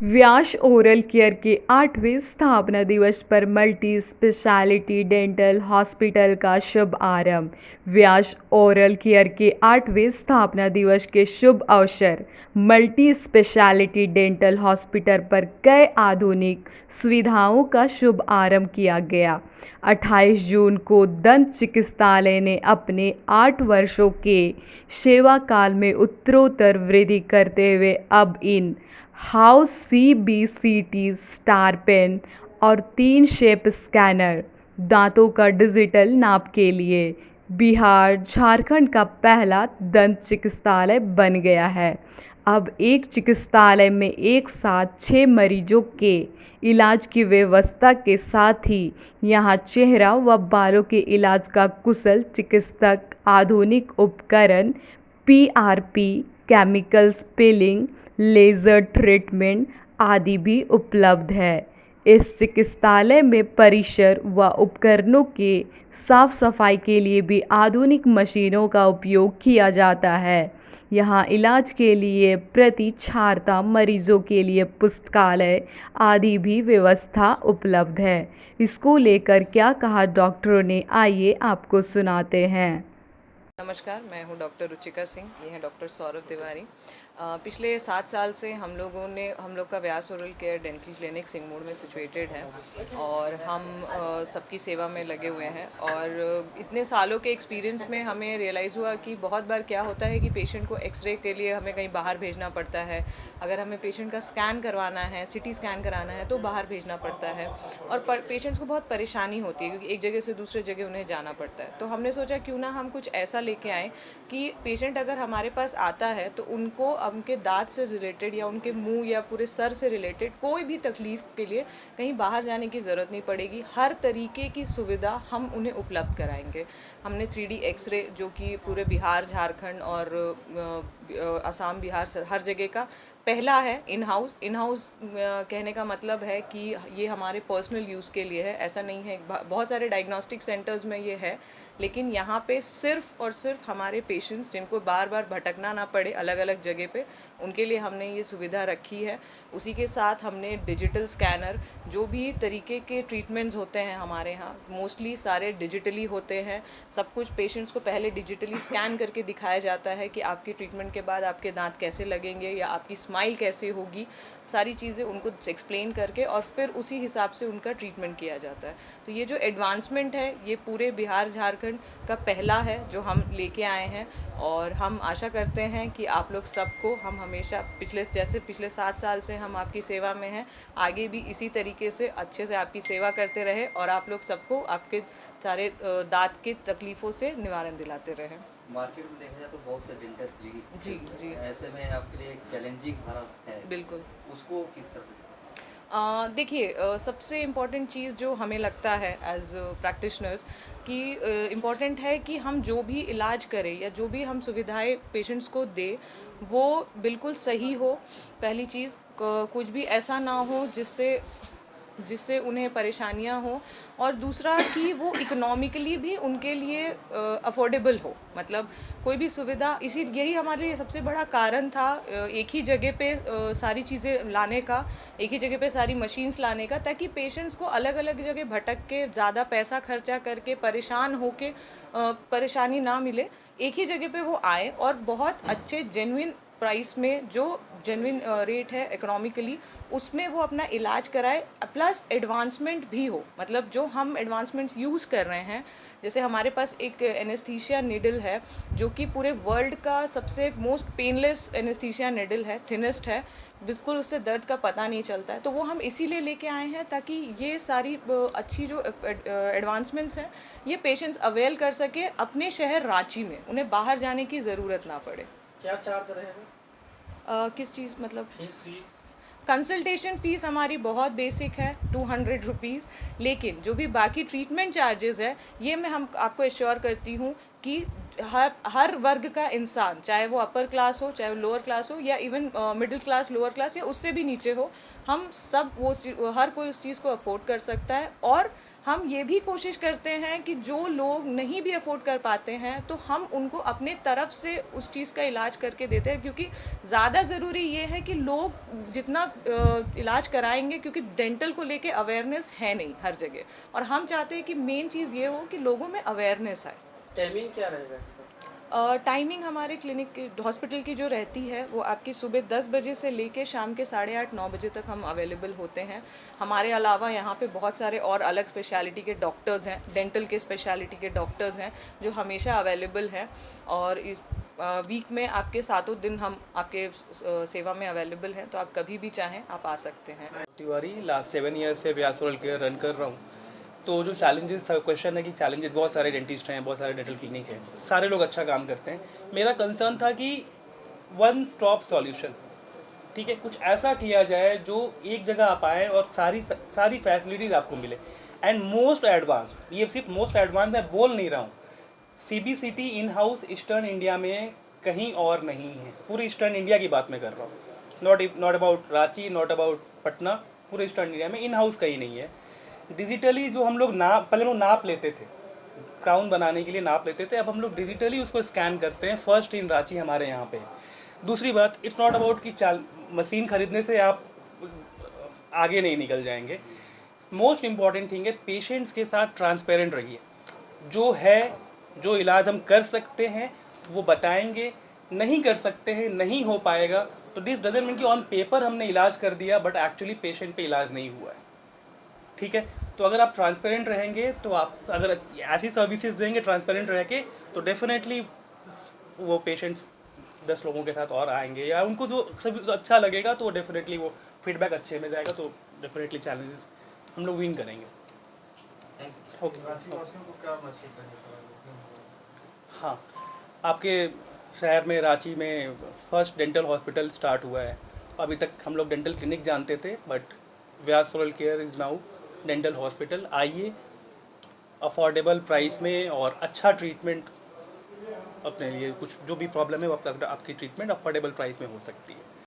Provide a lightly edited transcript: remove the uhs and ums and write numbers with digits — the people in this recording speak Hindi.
व्यास ओरल केयर के 8वें स्थापना दिवस पर मल्टी स्पेशलिटी डेंटल हॉस्पिटल का शुभ आरंभ। व्यास ओरल केयर के 8वें स्थापना दिवस के शुभ अवसर मल्टी स्पेशलिटी डेंटल हॉस्पिटल पर कई आधुनिक सुविधाओं का शुभ आरंभ किया गया। 28 जून को दंत चिकित्सालय ने अपने 8 वर्षों के सेवा काल में उत्तरोत्तर वृद्धि करते हुए अब in house CBCT star pen और 3 शेप स्कैनर दांतों का डिजिटल नाप के लिए बिहार झारखंड का पहला दंत चिकित्सालय बन गया है। अब एक चिकित्सालय में एक साथ 6 मरीजों के इलाज की व्यवस्था के साथ ही यहां चेहरा व बालों के इलाज का कुशल चिकित्सक, आधुनिक उपकरण, PRP, chemical spilling, laser treatment आदि भी उपलब्ध है। इस चिकित्सालय में परिसर व उपकरणों के साफ सफाई के लिए भी आधुनिक मशीनों का उपयोग किया जाता है। यहाँ इलाज के लिए प्रतिछारता, मरीजों के लिए पुस्तकालय आदि भी व्यवस्था उपलब्ध है। इसको लेकर क्या कहा डॉक्टरों ने, आइए आपको सुनाते हैं। नमस्कार, मैं हूं डॉक्टर रुचिका सिंह। ये हैं डॉक्टर सौरभ तिवारी। पिछले 7 साल से हम लोग का व्यास ओरल केयर डेंटल क्लिनिक सिंगमूर में सिचुएटेड है और हम सबकी सेवा में लगे हुए हैं। और इतने सालों के एक्सपीरियंस में हमें रियलाइज़ हुआ कि बहुत बार क्या होता है कि पेशेंट को एक्सरे के लिए हमें कहीं बाहर भेजना पड़ता है। अगर हमें पेशेंट का स्कैन करवाना है, CT स्कैन कराना है तो बाहर भेजना पड़ता है और पेशेंट्स को बहुत परेशानी होती है क्योंकि एक जगह से दूसरे जगह उन्हें जाना पड़ता है। तो हमने सोचा क्यों ना हम कुछ ऐसा लेके आएँ कि पेशेंट अगर हमारे पास आता है तो उनको उनके दांत से रिलेटेड या उनके मुंह या पूरे सर से रिलेटेड कोई भी तकलीफ के लिए कहीं बाहर जाने की ज़रूरत नहीं पड़ेगी। हर तरीके की सुविधा हम उन्हें उपलब्ध कराएंगे। हमने 3D एक्सरे जो कि पूरे बिहार, झारखंड और असम, बिहार हर जगह का पहला है इन हाउस कहने का मतलब है कि ये हमारे पर्सनल यूज़ के लिए है। ऐसा नहीं है, बहुत सारे डायग्नोस्टिक सेंटर्स में ये है, लेकिन यहाँ पे सिर्फ और सिर्फ हमारे पेशेंट्स जिनको बार बार भटकना ना पड़े अलग अलग जगह पे, उनके लिए हमने ये सुविधा रखी है। उसी के साथ हमने डिजिटल स्कैनर, जो भी तरीके के ट्रीटमेंट्स होते हैं हमारे यहाँ मोस्टली सारे डिजिटली होते हैं। सब कुछ पेशेंट्स को पहले डिजिटली स्कैन करके दिखाया जाता है कि आपकी ट्रीटमेंट के बाद आपके दांत कैसे लगेंगे या आपकी स्माइल कैसे होगी। सारी चीज़ें उनको एक्सप्लेन करके और फिर उसी हिसाब से उनका ट्रीटमेंट किया जाता है। तो ये जो एडवांसमेंट है ये पूरे बिहार झारखंड का पहला है जो हम लेके आए हैं। और हम आशा करते हैं कि आप लोग सबको हम हमेशा पिछले 7 साल से हम आपकी सेवा में हैं, आगे भी इसी तरीके से अच्छे से आपकी सेवा करते रहे और आप लोग सबको आपके सारे दांत की तकलीफ़ों से निवारण दिलाते रहे। मार्केट में देखा जाए तो बहुत से डेंटल क्लिनिक जी ऐसे में आपके लिए एक चैलेंजिंग भरा है, बिल्कुल। उसको किस तरह से? देखिए, सबसे इम्पॉर्टेंट चीज़ जो हमें लगता है एज प्रैक्टिशनर्स कि इम्पॉर्टेंट है कि हम जो भी इलाज करें या जो भी हम सुविधाएं पेशेंट्स को दें वो बिल्कुल सही हो। पहली चीज़, कुछ भी ऐसा ना हो जिससे उन्हें परेशानियां हो, और दूसरा कि वो इकोनॉमिकली भी उनके लिए अफोर्डेबल हो। मतलब कोई भी सुविधा, यही हमारे लिए सबसे बड़ा कारण था एक ही जगह पे सारी चीज़ें लाने का, एक ही जगह पे सारी मशीन्स लाने का, ताकि पेशेंट्स को अलग अलग जगह भटक के ज़्यादा पैसा खर्चा करके परेशान होके परेशानी ना मिले। एक ही जगह पे वो आए और बहुत अच्छे जेन्युइन प्राइस में, जो जेन्युइन रेट है इकोनॉमिकली, उसमें वो अपना इलाज कराए, प्लस एडवांसमेंट भी हो। मतलब जो हम एडवांसमेंट्स यूज़ कर रहे हैं, जैसे हमारे पास एक एनेस्थीसिया निडल है जो कि पूरे वर्ल्ड का सबसे मोस्ट पेनलेस एनेस्थीसिया निडल है, थिनेस्ट है, बिल्कुल उससे दर्द का पता नहीं चलता है। तो वो हम इसीलिए लेके आए हैं ताकि ये सारी अच्छी जो एडवांसमेंट्स हैं ये पेशेंट्स अवेल कर सके अपने शहर रांची में, उन्हें बाहर जाने की ज़रूरत ना पड़े। क्या चार्ज रहेगा? किस चीज़ मतलब? फीस? कंसल्टेशन फ़ीस हमारी बहुत बेसिक है, 200 रुपीज़। लेकिन जो भी बाकी ट्रीटमेंट चार्जेस है ये मैं आपको एश्योर करती हूँ कि हर वर्ग का इंसान, चाहे वो अपर क्लास हो, चाहे वो लोअर क्लास हो, या even middle class, lower class, या उससे भी नीचे हो, हम सब हर कोई उस चीज़ को अफोर्ड कर सकता है। और हम ये भी कोशिश करते हैं कि जो लोग नहीं भी अफोर्ड कर पाते हैं तो हम उनको अपने तरफ से उस चीज़ का इलाज करके देते हैं, क्योंकि ज़्यादा ज़रूरी ये है कि लोग जितना इलाज कराएंगे, क्योंकि डेंटल को लेके अवेयरनेस है नहीं हर जगह, और हम चाहते हैं कि मेन चीज़ ये हो कि लोगों में अवेयरनेस आए। टाइमिंग क्या रहेगा इसका? टाइमिंग हमारे क्लिनिक की, हॉस्पिटल की जो रहती है वो आपकी सुबह 10 बजे से लेके शाम के 8:30-9 बजे तक हम अवेलेबल होते हैं। हमारे अलावा यहाँ पे बहुत सारे और अलग स्पेशलिटी के डॉक्टर्स हैं, डेंटल के स्पेशलिटी के डॉक्टर्स हैं जो हमेशा अवेलेबल हैं, और इस वीक में आपके 7 दिन हम आपके सेवा में अवेलेबल हैं, तो आप कभी भी चाहें आप आ सकते हैं। तिवारी लास्ट 7 ईयर से व्यास ओरल केयर रन कर रहा हूँ। तो जो चैलेंजेस था, क्वेश्चन है कि चैलेंजेस, बहुत सारे डेंटिस्ट हैं, बहुत सारे डेंटल क्लिनिक हैं, सारे लोग अच्छा काम करते हैं। मेरा कंसर्न था कि वन स्टॉप सॉल्यूशन, ठीक है, कुछ ऐसा किया जाए जो एक जगह आप आए और सारी फैसिलिटीज़ आपको मिले। एंड मोस्ट एडवांस, ये सिर्फ मोस्ट एडवांस मैं बोल नहीं रहा हूँ, CBCT in house eastern India में कहीं और नहीं है। पूरे ईस्टर्न इंडिया की बात मैं कर रहा हूँ, not about Ranchi, not about Patna, पूरे ईस्टर्न इंडिया में इन हाउस कहीं नहीं है। डिजिटली जो हम लोग पहले लोग नाप लेते थे, क्राउन बनाने के लिए नाप लेते थे, अब हम लोग डिजिटली उसको स्कैन करते हैं। फर्स्ट इन रांची हमारे यहाँ पे है। दूसरी बात, इट्स नॉट अबाउट कि मशीन खरीदने से आप आगे नहीं निकल जाएंगे। मोस्ट इम्पॉर्टेंट थिंग है, पेशेंट्स के साथ ट्रांसपेरेंट रहिए। जो इलाज हम कर सकते हैं वो बताएंगे, नहीं कर सकते हैं, नहीं हो पाएगा, तो दिस डजंट मीन कि ऑन पेपर हमने इलाज कर दिया बट एक्चुअली पेशेंट पे इलाज नहीं हुआ है, ठीक है। तो अगर आप ट्रांसपेरेंट रहेंगे, तो आप अगर ऐसी सर्विसेज देंगे ट्रांसपेरेंट रह के, तो डेफिनेटली वो पेशेंट 10 लोगों के साथ और आएंगे, या उनको जो सब अच्छा लगेगा तो डेफिनेटली वो फीडबैक अच्छे में जाएगा, तो डेफिनेटली चैलेंजेस हम लोग विन करेंगे। Thank you. ओके, हाँ, आपके शहर में रांची में फर्स्ट डेंटल हॉस्पिटल स्टार्ट हुआ है। अभी तक हम लोग डेंटल क्लिनिक जानते थे, but Vyas oral care is now dental hospital. आइए, अफोर्डेबल प्राइस में और अच्छा ट्रीटमेंट, अपने लिए कुछ जो भी प्रॉब्लम है वो आपकी ट्रीटमेंट अफोर्डेबल प्राइस में हो सकती है।